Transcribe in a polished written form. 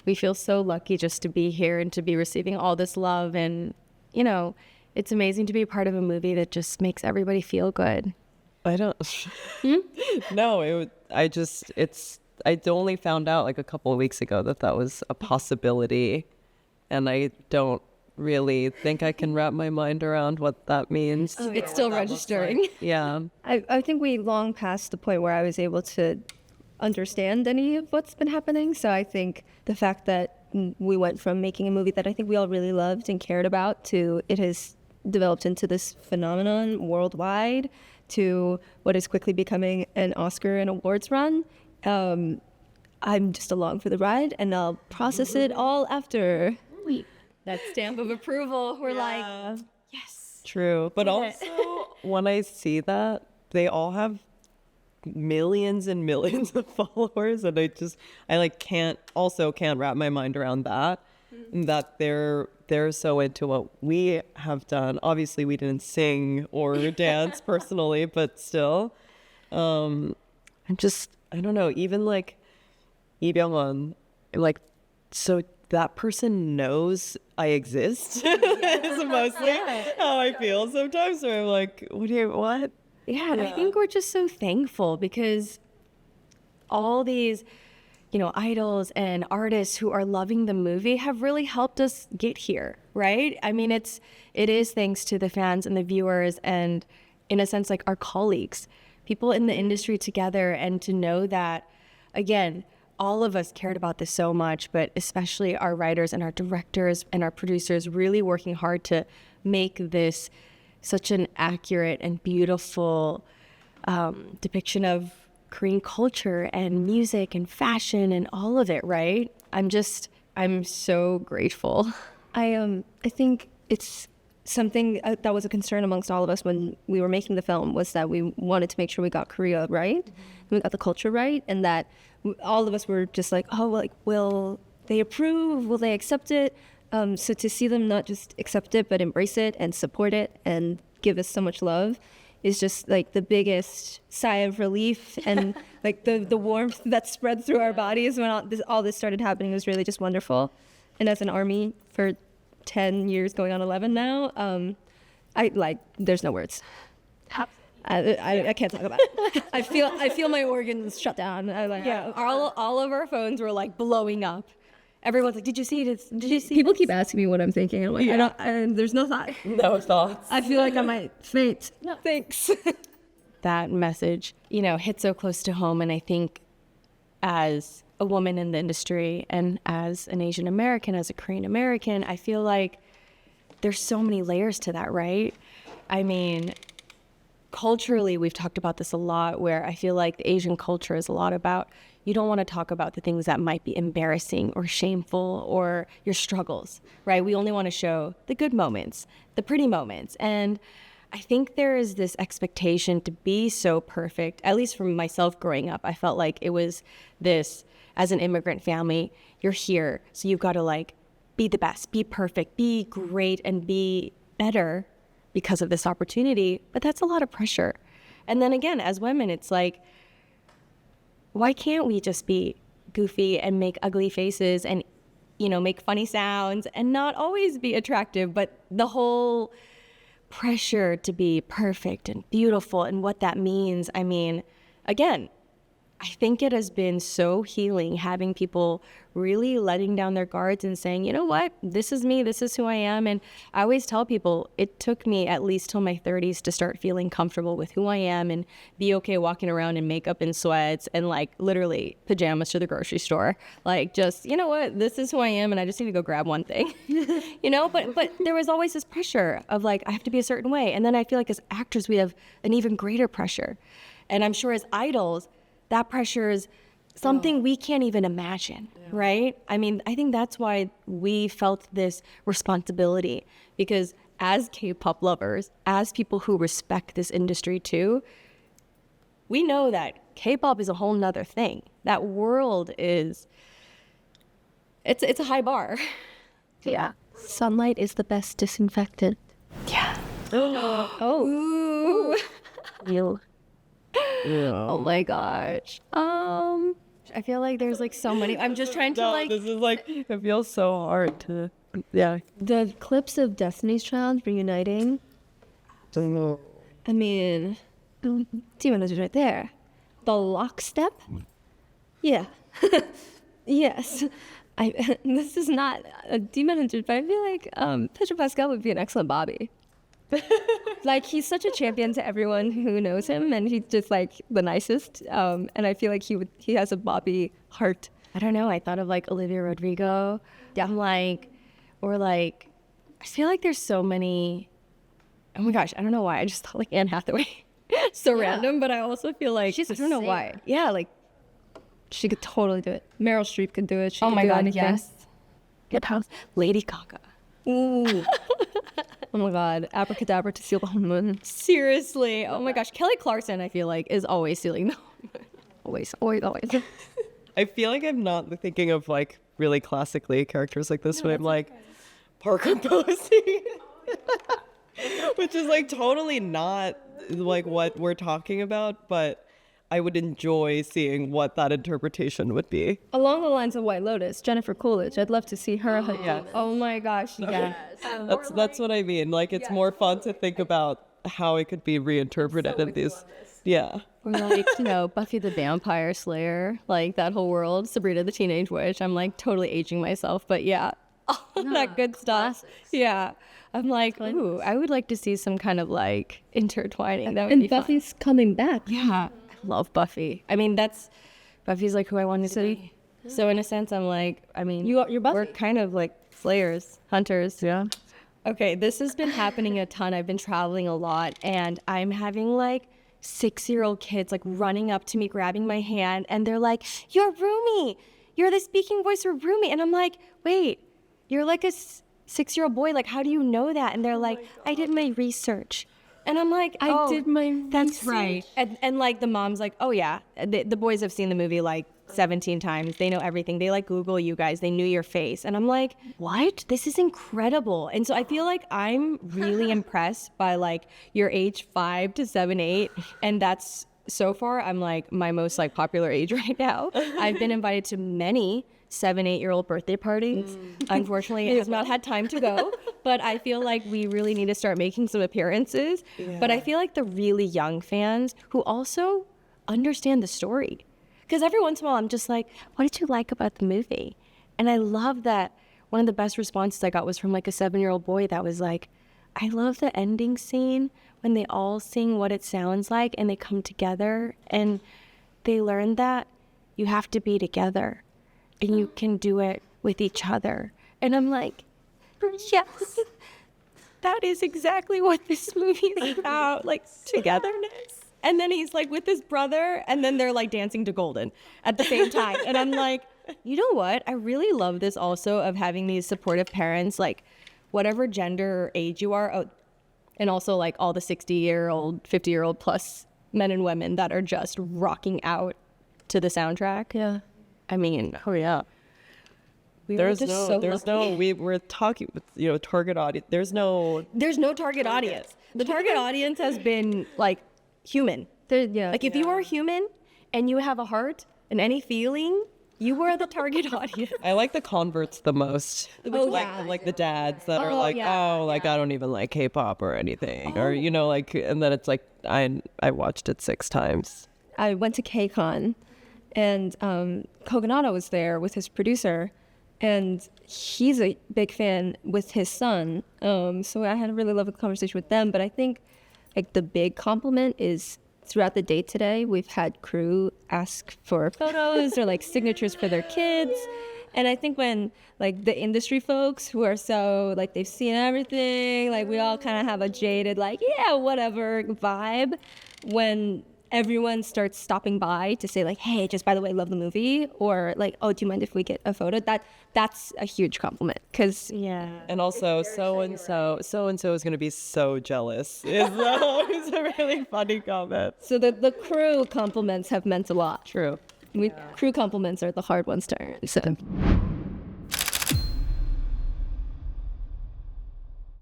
we feel so lucky just to be here and to be receiving all this love. And, you know, it's amazing to be a part of a movie that just makes everybody feel good. I don't. No, I only found out like a couple of weeks ago that was a possibility, and I don't really think I can wrap my mind around what that means. It's still registering. Like. Yeah. I think we long passed the point where I was able to understand any of what's been happening. So I think the fact that we went from making a movie that I think we all really loved and cared about to it has developed into this phenomenon worldwide to what is quickly becoming an Oscar and awards run. I'm just along for the ride, and I'll process it all after. That stamp of approval. We're like, yes. True. But also, when I see that, they all have millions and millions of followers, and I can't wrap my mind around that. That they're so into what we have done. Obviously, we didn't sing or dance personally, but still, I don't know. Even like Lee Byung-hun, like, so that person knows I exist. Is mostly how I feel sometimes. Where I'm like, what? Yeah, I think we're just so thankful because all these, you know, idols and artists who are loving the movie have really helped us get here, right? I mean, it is thanks to the fans and the viewers and, in a sense, like our colleagues, people in the industry together, and to know that, again, all of us cared about this so much, but especially our writers and our directors and our producers really working hard to make this such an accurate and beautiful depiction of Korean culture and music and fashion and all of it, right? I'm so grateful. I think it's something that was a concern amongst all of us when we were making the film, was that we wanted to make sure we got Korea right, we got the culture right, and that all of us were just like, oh, like, will they approve? Will they accept it? So to see them not just accept it, but embrace it and support it and give us so much love is just like the biggest sigh of relief. And like the warmth that spread through our bodies when all this started happening was really just wonderful. And as an ARMY for 10 years going on 11 now, there's no words. I can't talk about it. I feel my organs shut down. All of our phones were like blowing up. Everyone's like, did you see this? Did you see People this? keep asking me what I'm thinking. I'm like, there's no thought. No thoughts. I feel like I might faint. No, thanks. That message, you know, hit so close to home. And I think as a woman in the industry and as an Asian American, as a Korean American, I feel like there's so many layers to that, right? I mean, culturally, we've talked about this a lot, where I feel like the Asian culture is a lot about, you don't want to talk about the things that might be embarrassing or shameful or your struggles, right? We only want to show the good moments, the pretty moments. And I think there is this expectation to be so perfect, at least for myself growing up. I felt like it was this, as an immigrant family, you're here, so you've got to like be the best, be perfect, be great, and be better because of this opportunity. But that's a lot of pressure. And then again, as women, it's like, why can't we just be goofy and make ugly faces and, you know, make funny sounds and not always be attractive? But the whole pressure to be perfect and beautiful and what that means, I mean, again, I think it has been so healing having people really letting down their guards and saying, you know what, this is me, this is who I am. And I always tell people it took me at least till my 30s to start feeling comfortable with who I am and be okay walking around in makeup and sweats and like literally pajamas to the grocery store. Like, just, you know what, this is who I am and I just need to go grab one thing, you know? But there was always this pressure of like, I have to be a certain way. And then I feel like as actors, we have an even greater pressure. And I'm sure as idols, that pressure is something we can't even imagine, right? I mean, I think that's why we felt this responsibility, because as K-pop lovers, as people who respect this industry too, we know that K-pop is a whole nother thing. That world is, it's a high bar. Yeah. Sunlight is the best disinfectant. Yeah. Oh. Ooh. Real. Yeah. Oh my gosh. I feel like there's like so many. I'm just trying to No, like this is like, it feels so hard to, yeah. The clips of Destiny's Child reuniting. I mean, Demon Hunters right there. The lockstep. Yeah. Yes. This is not a Demon Hunter, but I feel like Pedro Pascal would be an excellent Bobby. Like, he's such a champion to everyone who knows him, and he's just like the nicest. And I feel like he has a Bobby heart. I don't know. I thought of like Olivia Rodrigo. Yeah. I'm like, or like, I feel like there's so many. Oh my gosh, I don't know why. I just thought like Anne Hathaway. So random, but I also feel like She's I don't know why. Yeah, like She could totally do it. Meryl Streep could do it. She oh could my do god, anything. yes. Good house. Lady Gaga. Ooh. Oh my god, abracadabra to seal the whole moon. Seriously. Oh my gosh, Kelly Clarkson. I feel like is always sealing the Always. I feel like I'm not thinking of like really classically characters like this, but I'm like Parker Posey, which is like totally not like what we're talking about, but I would enjoy seeing what that interpretation would be. Along the lines of White Lotus, Jennifer Coolidge. I'd love to see her. Oh my gosh, yeah. That's what I mean. Like it's more fun to think about how it could be reinterpreted in these. Yeah. Or like, you know, Buffy the Vampire Slayer, like that whole world, Sabrina the Teenage Witch. I'm like totally aging myself, but yeah, all that good stuff. Yeah. I'm like, ooh, I would like to see some kind of like intertwining. That would be And Buffy's coming back. Yeah, I love Buffy. I mean, Buffy's like who I want to be. So in a sense, I'm like, I mean, you're Buffy. We're kind of like slayers, hunters. Yeah. Okay, this has been happening a ton. I've been traveling a lot, and I'm having like 6-year-old kids like running up to me, grabbing my hand, and they're like, "You're Rumi. You're the speaking voice for Rumi." And I'm like, "Wait, you're like a 6-year-old boy. Like, how do you know that?" And they're like, "I did my research." And I'm like, I did my That's research. right. And like the mom's like, "Oh yeah." The boys have seen the movie like 17 times. They know everything. They like Google you guys. They knew your face. And I'm like, what? This is incredible. And so I feel like I'm really impressed by like your age 5 to 7, 8. And that's so far, I'm like my most like popular age right now. I've been invited to many 7, 8-year-old birthday parties. Unfortunately, I have not had time to go, but I feel like we really need to start making some appearances. Yeah. But I feel like the really young fans who also understand the story. Because every once in a while, I'm just like, what did you like about the movie? And I love that one of the best responses I got was from like a 7-year-old boy that was like, I love the ending scene when they all sing what it sounds like and they come together and they learn that you have to be together and you can do it with each other. And I'm like, yes, that is exactly what this movie is about, like togetherness. And then he's like with his brother, and then they're like dancing to Golden at the same time. And I'm like, you know what? I really love this also of having these supportive parents, like whatever gender or age you are, and also like all the 60-year-old, 50-year-old plus men and women that are just rocking out to the soundtrack. Yeah. I mean, oh yeah. We're talking with, you know, target audience. There's no target audience. The target audience has been like human. Like if you are human and you have a heart and any feeling, you are the target audience. I like the converts the most. Like the dads that are like, I don't even like K-pop or anything, or you know, like, and then it's like I watched it 6 times. I went to KCON, and Kogonada was there with his producer, and he's a big fan with his son. So I had a really lovely conversation with them. But I think like the big compliment is throughout the day today, we've had crew ask for photos or like signatures for their kids. And I think when like the industry folks who are so like they've seen everything, like we all kind of have a jaded like, yeah, whatever vibe, when everyone starts stopping by to say like, hey, just by the way, love the movie, or like, oh, do you mind if we get a photo? That's a huge compliment, because and also so and so is going to be so jealous. It's always a really funny comment. So the crew compliments have meant a lot. True. Crew compliments are the hard ones to earn. So